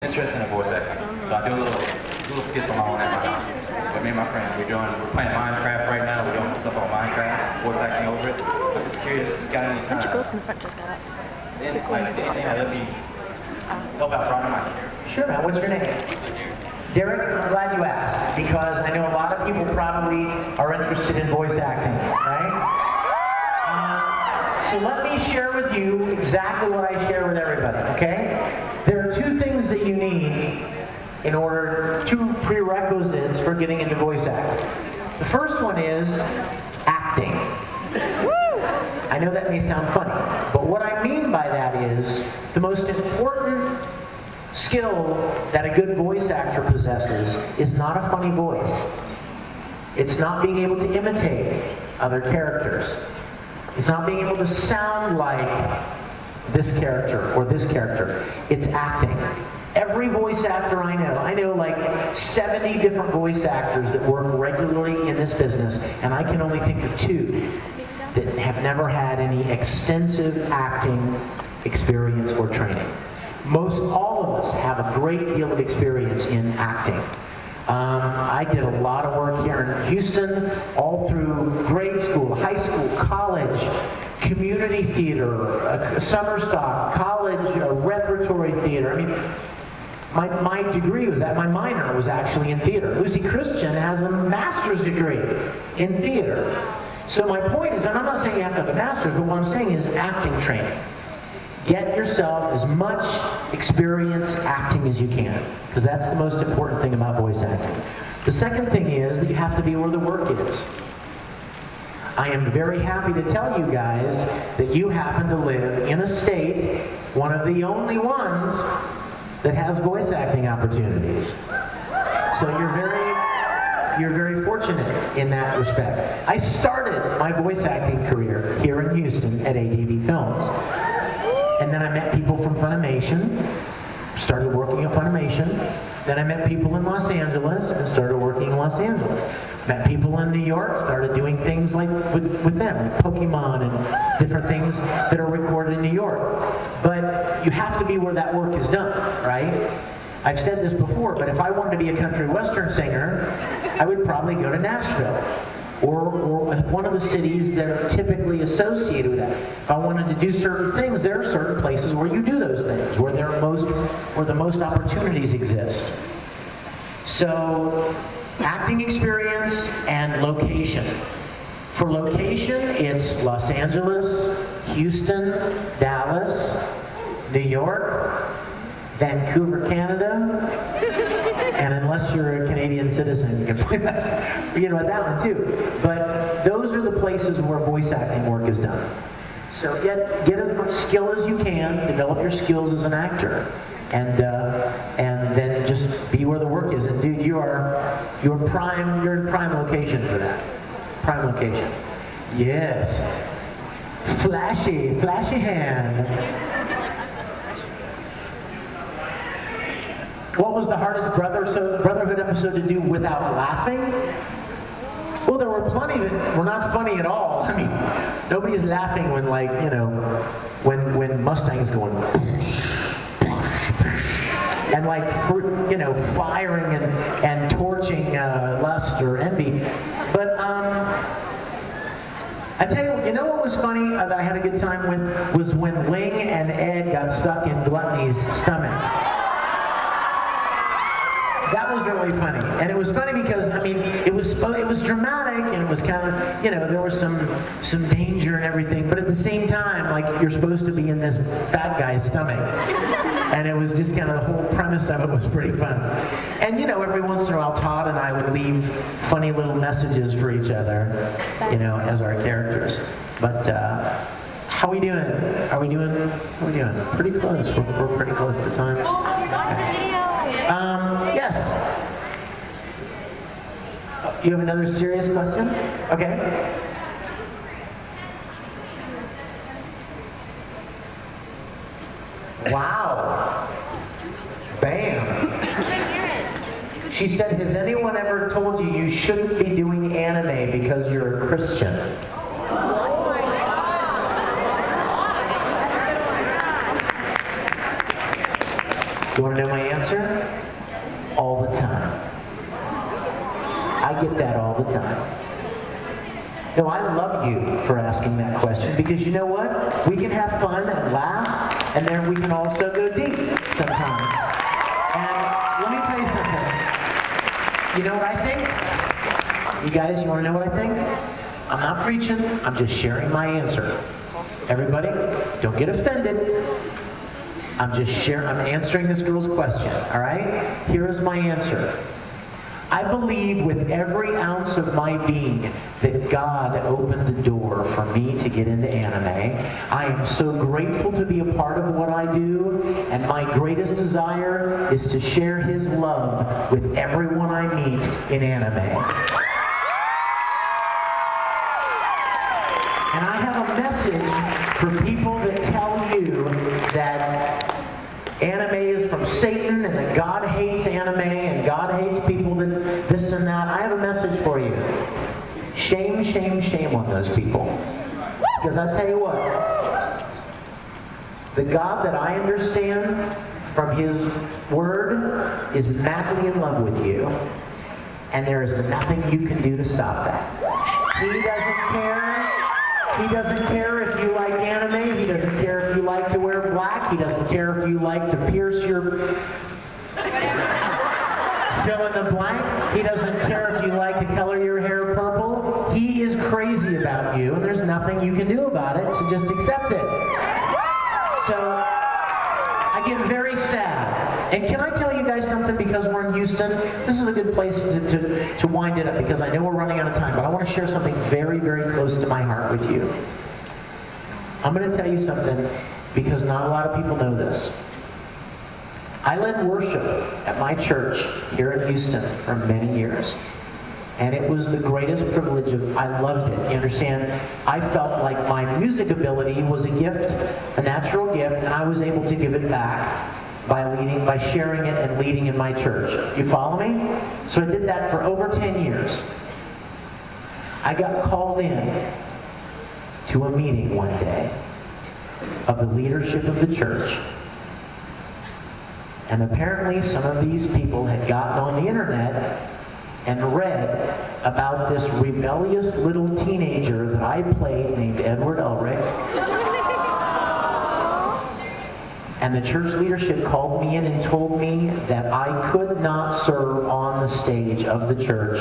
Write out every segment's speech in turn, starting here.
Interested in voice acting. So I do little skits on my own at my house. But me and my friends, we're playing Minecraft right now. We're doing some stuff on Minecraft, voice acting over it. I'm just curious, you got any kind of anything that would be help out broaden my career? Sure, man. What's your name? Derek, I'm glad you asked, because I know a lot of people probably are interested in voice acting, right? So let me share with you exactly what I share with everybody, okay? There are two things that you need in order, two prerequisites for getting into voice acting. The first one is acting. I know that may sound funny, but what I mean by that is the most important skill that a good voice actor possesses is not a funny voice. It's not being able to imitate other characters. It's not being able to sound like this character or this character. It's acting. Every voice actor I know like 70 different voice actors that work regularly in this business, and I can only think of two that have never had any extensive acting experience or training. Most all of us have a great deal of experience in acting. I did a lot of work here in Houston, all through grade school, high school, college, community theater, summer stock, college, repertory theater. I mean, my degree was my minor was actually in theater. Lucy Christian has a master's degree in theater. So my point is, and I'm not saying you have to have a master's, but what I'm saying is acting training. Get yourself as much experience acting as you can, because that's the most important thing about voice acting. The second thing is that you have to be where the work is. I am very happy to tell you guys that you happen to live in a state, one of the only ones, that has voice acting opportunities. So you're very fortunate in that respect. I started my voice acting career here in Houston at ADV Films. And then I met people from Funimation, started working at Funimation. Then I met people in Los Angeles and started working in Los Angeles. Met people in New York, started doing things like with them, Pokemon and different things that are recorded in New York. But you have to be where that work is done, right? I've said this before, but if I wanted to be a country western singer, I would probably go to Nashville. Or one of the cities that are typically associated with that. If I wanted to do certain things, there are certain places where you do those things, where the most opportunities exist. So, acting experience and location. For location, it's Los Angeles, Houston, Dallas, New York, Vancouver, Canada, and unless you're a Canadian citizen, you can forget about that one too. But those are the places where voice acting work is done. So get as much skill as you can, develop your skills as an actor, and then just be where the work is. And dude, you're in prime location for that. Prime location. Yes. Flashy hand. What was the hardest Brotherhood episode to do without laughing? Well, there were plenty that were not funny at all. I mean, nobody's laughing when, like, you know, when Mustang's going and, like, you know, firing and torching lust or envy. But I tell you, you know what was funny that I had a good time with was when Ling and Ed got stuck in Gluttony's stomach. That was really funny, and it was funny because I mean it was dramatic and it was kind of, you know, there was some danger and everything, but at the same time, like, you're supposed to be in this fat guy's stomach, and it was just kind of the whole premise of it was pretty fun. And you know, every once in a while, Todd and I would leave funny little messages for each other, you know, as our characters. But how we doing? How we doing? Pretty close. We're pretty close to time. Okay. Yes. You have another serious question? Okay. Wow. Bam. She said, has anyone ever told you you shouldn't be doing anime because you're a Christian? You want to know my answer? answer? All the time. I get that all the time. No, I love you for asking that question, because you know what? We can have fun and laugh, and then we can also go deep sometimes. And let me tell you something. You know what I think? You guys, you want to know what I think? I'm not preaching. I'm just sharing my answer. Everybody, don't get offended. I'm answering this girl's question, all right? Here is my answer. I believe with every ounce of my being that God opened the door for me to get into anime. I am so grateful to be a part of what I do, and my greatest desire is to share His love with everyone I meet in anime. And I have a message for people that tell you that anime is from Satan and that God hates anime and God hates people that this and that. I have a message for you. Shame, shame, shame on those people. Because I tell you what, the God that I understand from His Word is madly in love with you. And there is nothing you can do to stop that. He doesn't care. He doesn't care if you like anime. He doesn't care if you like to wear black. He doesn't care if you like to pierce your fill in the blank. He doesn't care if you like to color your hair purple. He is crazy about you, and there's nothing you can do about it, so just accept it. So I get very sad. And can I tell you guys something, because we're in Houston? This is a good place to wind it up, because I know we're running out of time, but I want to share something very, very close to my heart with you. I'm going to tell you something, because not a lot of people know this. I led worship at my church here in Houston for many years. And it was the greatest privilege I loved it. You understand? I felt like my music ability was a gift, a natural gift, and I was able to give it back by sharing it and leading in my church. You follow me? So I did that for over 10 years. I got called in to a meeting one day of the leadership of the church. And apparently some of these people had gotten on the internet and read about this rebellious little teenager that I played named Edward Ulrich. And the church leadership called me in and told me that I could not serve on the stage of the church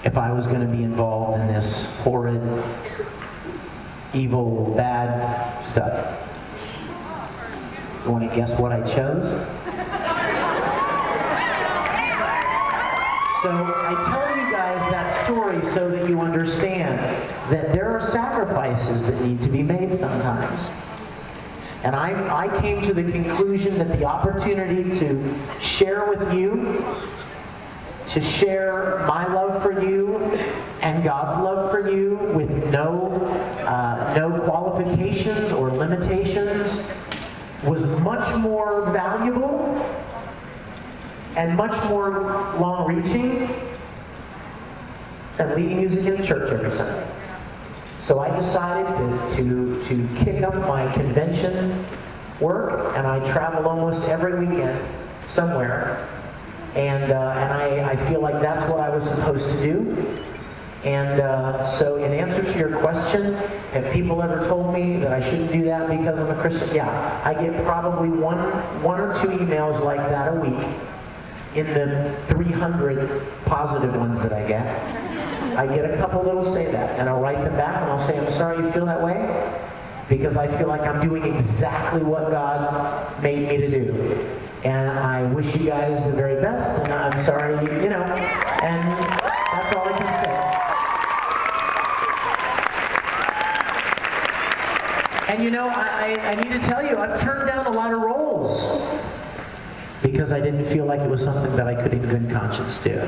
if I was going to be involved in this horrid, evil, bad stuff. You want to guess what I chose? So I tell you guys that story so that you understand that there are sacrifices that need to be made sometimes. And I came to the conclusion that the opportunity to share with you, to share my love for you and God's love for you with no qualifications or limitations, was much more valuable and much more long-reaching than leading music in church every Sunday. So I decided to kick up my convention work, and I travel almost every weekend somewhere. And I feel like that's what I was supposed to do. And so in answer to your question, have people ever told me that I shouldn't do that because I'm a Christian? Yeah, I get probably one or two emails like that a week in the 300 positive ones that I get. I get a couple that'll say that, and I'll write them back and I'll say, I'm sorry you feel that way, because I feel like I'm doing exactly what God made me to do. And I wish you guys the very best, and I'm sorry, and that's all I can say. And I need to tell you, I've turned down a lot of roles because I didn't feel like it was something that I could in good conscience do.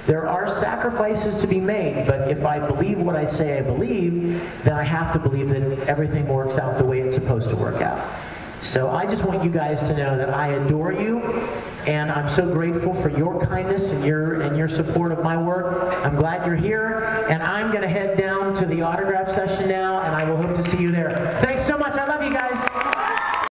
There are sacrifices to be made, but if I believe what I say I believe, then I have to believe that everything works out the way it's supposed to work out. So I just want you guys to know that I adore you, and I'm so grateful for your kindness and your support of my work. I'm glad you're here, and I'm going to head down to the autograph session.